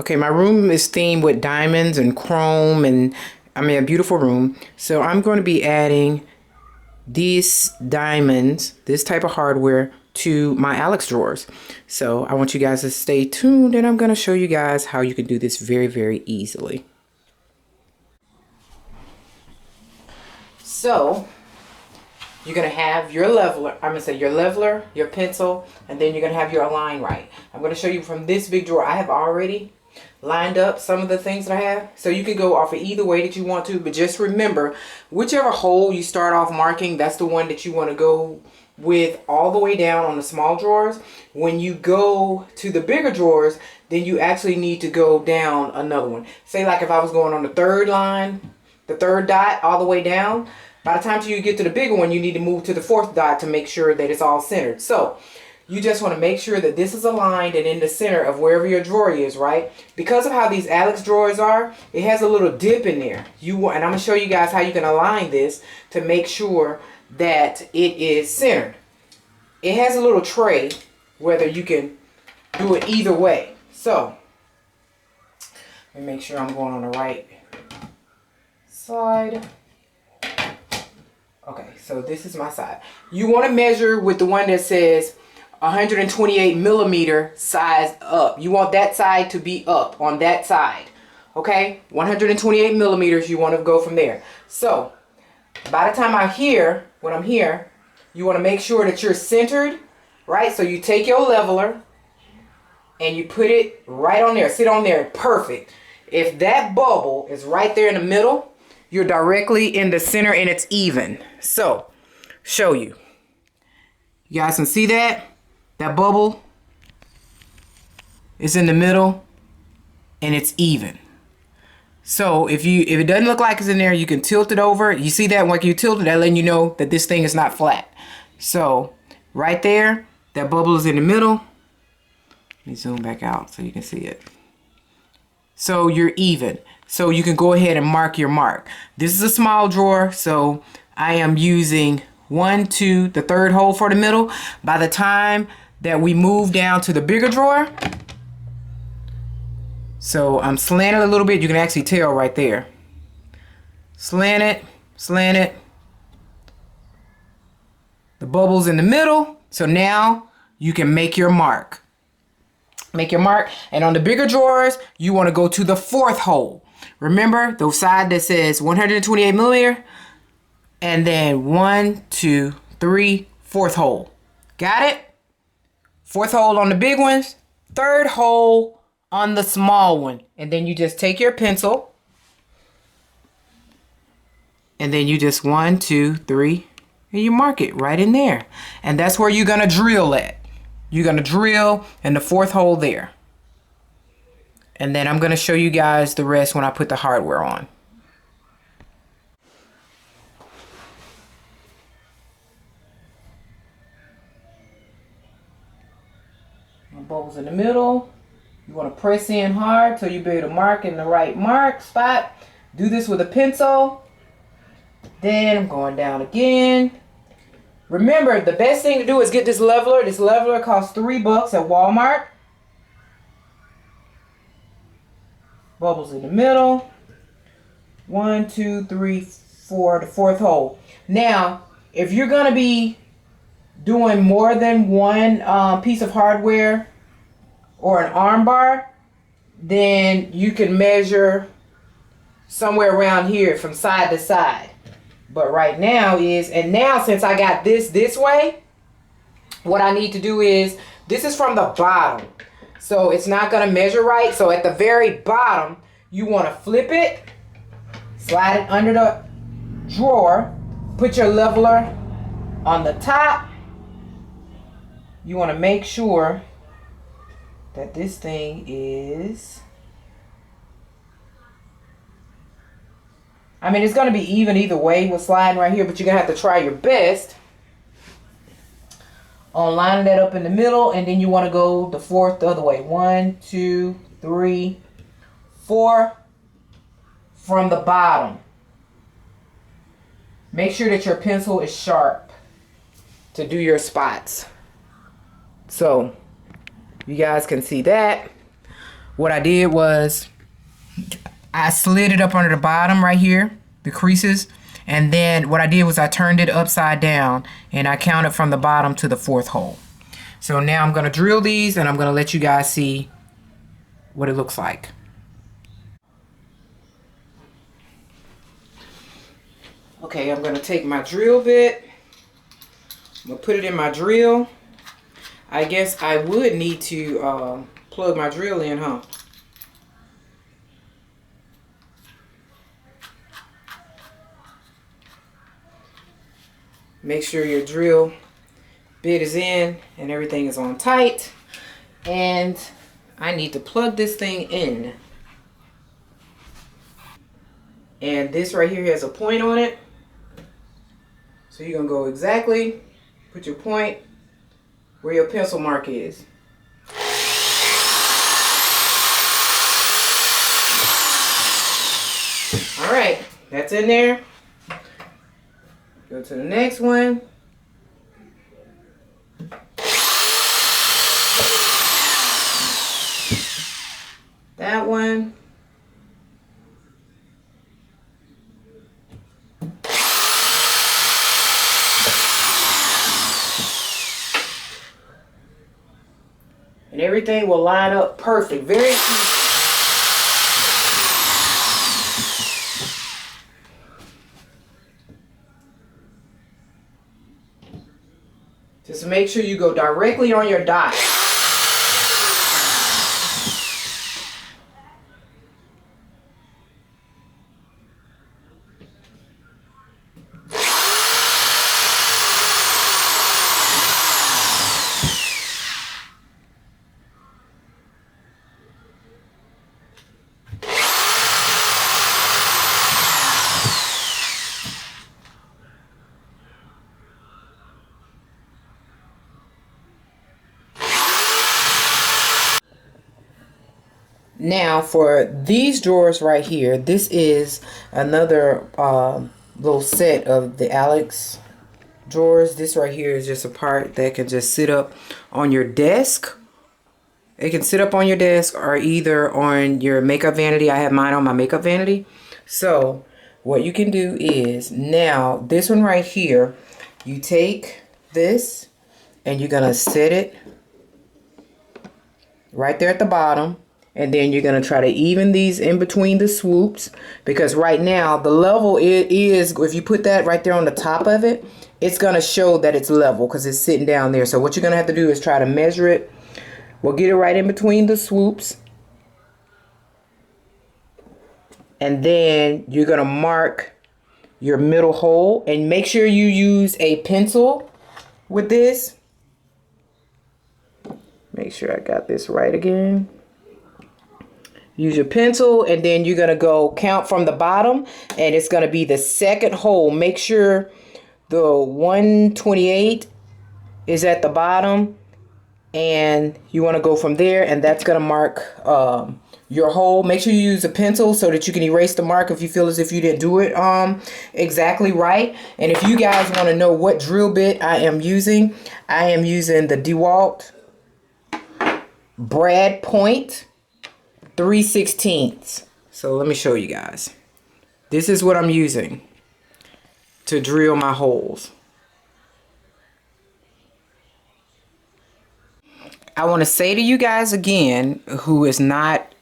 Okay, my room is themed with diamonds and chrome, and I mean a beautiful room. So I'm going to be adding these diamonds, this type of hardware, to my Alex drawers. So I want you guys to stay tuned, and I'm going to show you guys how you can do this very, very easily. So you're going to have your leveler, I'm going to say your leveler, your pencil, and then you're going to have your align right. I'm going to show you from this big drawer. I have already lined up some of the things that I have. So you can go off of either way that you want to, but just remember, whichever hole you start off marking, that's the one that you want to go with all the way down on the small drawers. When you go to the bigger drawers, then you actually need to go down another one. Say like if I was going on the third line, the third dot all the way down, by the time you get to the bigger one, you need to move to the fourth dot to make sure that it's all centered. So you just want to make sure that this is aligned and in the center of wherever your drawer is, right? Because of how these Alex drawers are, it has a little dip in there. And I'm going to show you guys how you can align this to make sure that it is centered. It has a little tray, whether you can do it either way. So let me make sure I'm going on the right side. Okay, so this is my side. You want to measure with the one that says 128 millimeter size up. You want that side to be up on that side. Okay, 128 millimeters, you want to go from there. So by the time I'm here, when I'm here, you want to make sure that you're centered, right? So you take your leveler and you put it right on there. Sit on there, perfect. If that bubble is right there in the middle, you're directly in the center and it's even. So, show you. You guys can see that? That bubble is in the middle and it's even. So if it doesn't look like it's in there, you can tilt it over. You see that when you tilt it, that letting you know that this thing is not flat. So right there, that bubble is in the middle. Let me zoom back out so you can see it. So you're even. So you can go ahead and mark your mark. This is a small drawer, so I am using 1, 2, the third hole for the middle. By the time that we move down to the bigger drawer, so I'm slanted a little bit. You can actually tell right there. Slant it, slant it. The bubble's in the middle. So now you can make your mark. Make your mark. And on the bigger drawers, you want to go to the fourth hole. Remember the side that says 128 millimeter, and then 1, 2, 3, fourth hole. Got it? Fourth hole on the big ones, third hole on the small one. And then you just take your pencil and then you just 1, 2, 3, and you mark it right in there. And that's where you're gonna drill at. You're gonna drill in the fourth hole there. And then I'm going to show you guys the rest when I put the hardware on. My bubble's in the middle. You want to press in hard so you'll be able to mark in the right mark spot. Do this with a pencil. Then I'm going down again. Remember, the best thing to do is get this leveler. This leveler costs $3 at Walmart. Bubbles in the middle. 1, 2, 3, 4, the fourth hole. Now, if you're going to be doing more than one piece of hardware or an arm bar, then you can measure somewhere around here from side to side. But right now and now since I got this way, what I need to do is, this is from the bottom. So it's not going to measure right. So at the very bottom, you want to flip it, slide it under the drawer, put your leveler on the top. You want to make sure that this thing is, I mean, it's going to be even either way with sliding right here, but you're going to have to try your best on lining that up in the middle. And then you want to go the fourth the other way. 1, 2, 3, 4 from the bottom. Make sure that your pencil is sharp to do your spots. So you guys can see that. what I did was I slid it up under the bottom right here, the creases. And then what I did was I turned it upside down and I counted from the bottom to the 4th hole. So now I'm going to drill these and I'm going to let you guys see what it looks like. Okay, I'm going to take my drill bit. I'm going to put it in my drill. I guess I would need to plug my drill in, huh? Make sure your drill bit is in and everything is on tight. And I need to plug this thing in. And this right here has a point on it. So you're going to go exactly, put your point where your pencil mark is. All right, that's in there. Go to the next one. That one. And everything will line up perfect. Very easy. Just make sure you go directly on your dot. Now for these drawers right here, this is another little set of the Alex drawers. This right here is just a part that can just sit up on your desk. It can sit up on your desk or either on your makeup vanity. I have mine on my makeup vanity. So what you can do is, now this one right here, you take this and you're gonna set it right there at the bottom. And then you're going to try to even these in between the swoops, because right now the level it is, if you put that right there on the top of it, it's going to show that it's level because it's sitting down there. So what you're going to have to do is try to measure it. We'll get it right in between the swoops. And then you're going to mark your middle hole and make sure you use a pencil with this. Make sure I got this right again. Use your pencil and then you're going to go count from the bottom and it's going to be the 2nd hole. Make sure the 128 is at the bottom and you want to go from there, and that's going to mark your hole. Make sure you use a pencil so that you can erase the mark if you feel as if you didn't do it exactly right. And if you guys want to know what drill bit I am using the DeWalt Brad Point 3/16. So let me show you guys. This is what I'm using to drill my holes. I want to say to you guys again, who is not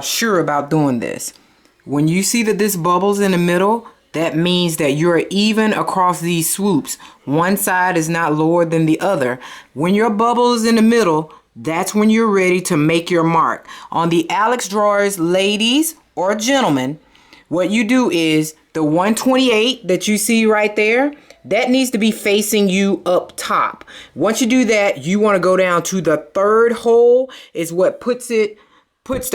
sure about doing this, when you see that this bubbles in the middle, that means that you're even across these swoops. One side is not lower than the other. When your bubble is in the middle, that's when you're ready to make your mark. On the Alex drawers, ladies or gentlemen, what you do is the 128 that you see right there, that needs to be facing you up top. Once you do that, you want to go down to the 3rd hole is what puts the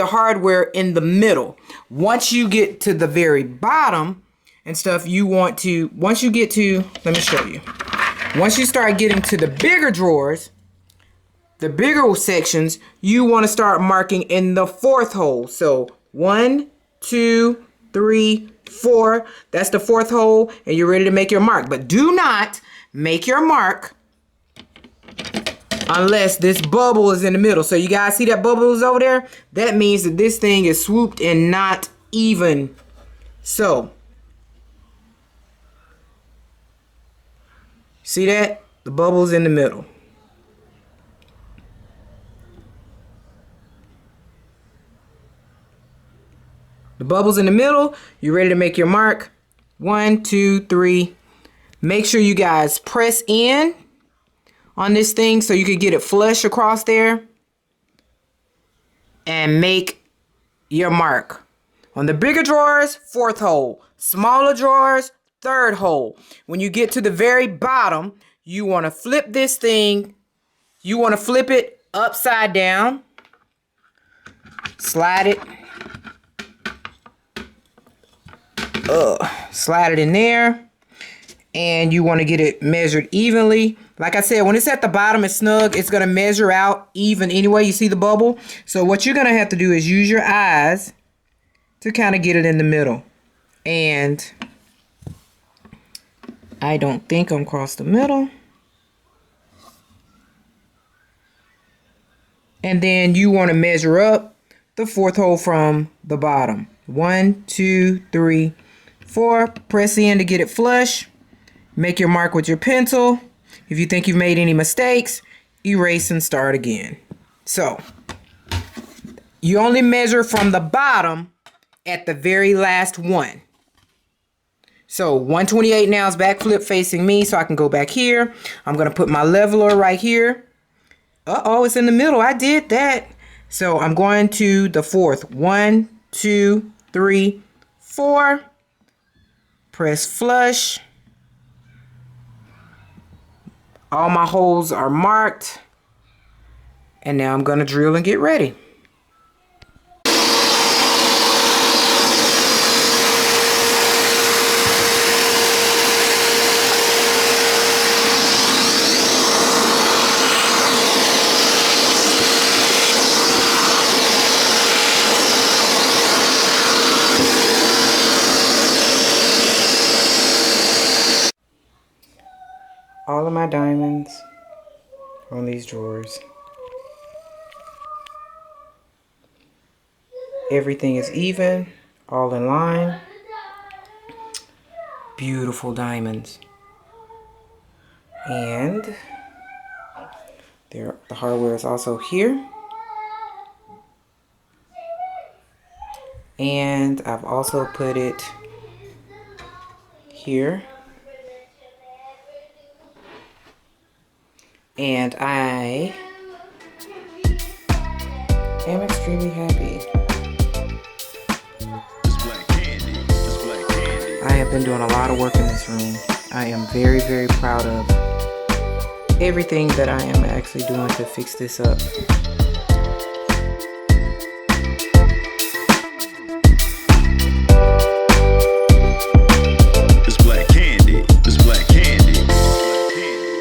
hardware in the middle. Once you get to the very bottom and stuff, you want to, once you get to, let me show you. Once you start getting to the bigger drawers, the bigger sections, you want to start marking in the 4th hole. So 1, 2, 3, 4. That's the 4th hole, and you're ready to make your mark. But do not make your mark unless this bubble is in the middle. So you guys see that bubble is over there? That means that this thing is swooped and not even. So, see that? The bubble's in the middle. The bubble's in the middle. You ready to make your mark? 1, 2, 3. Make sure you guys press in on this thing so you can get it flush across there. And make your mark. On the bigger drawers, 4th hole. Smaller drawers, 3rd hole. When you get to the very bottom, you want to flip this thing. You want to flip it upside down. Slide it. Slide it in there. And you want to get it measured evenly. Like I said, when it's at the bottom, it's snug. It's going to measure out even anyway. You see the bubble? So what you're going to have to do is use your eyes to kind of get it in the middle. And I don't think I'm across the middle. And then you want to measure up the 4th hole from the bottom. 1, 2, 3, 4. Press in to get it flush. Make your mark with your pencil. If you think you've made any mistakes, erase and start again. So, you only measure from the bottom at the very last one. So, 128 now is backflip facing me, so I can go back here. I'm going to put my leveler right here. Uh-oh, it's in the middle. I did that. So, I'm going to the 4th. 1, 2, 3, 4. Press flush. All my holes are marked. And now I'm going to drill and get ready. All of my diamonds on these drawers. Everything is even, all in line. Beautiful diamonds. And the hardware is also here. And I've also put it here. And I am extremely happy. I have been doing a lot of work in this room. I am very, very proud of everything that I am actually doing to fix this up.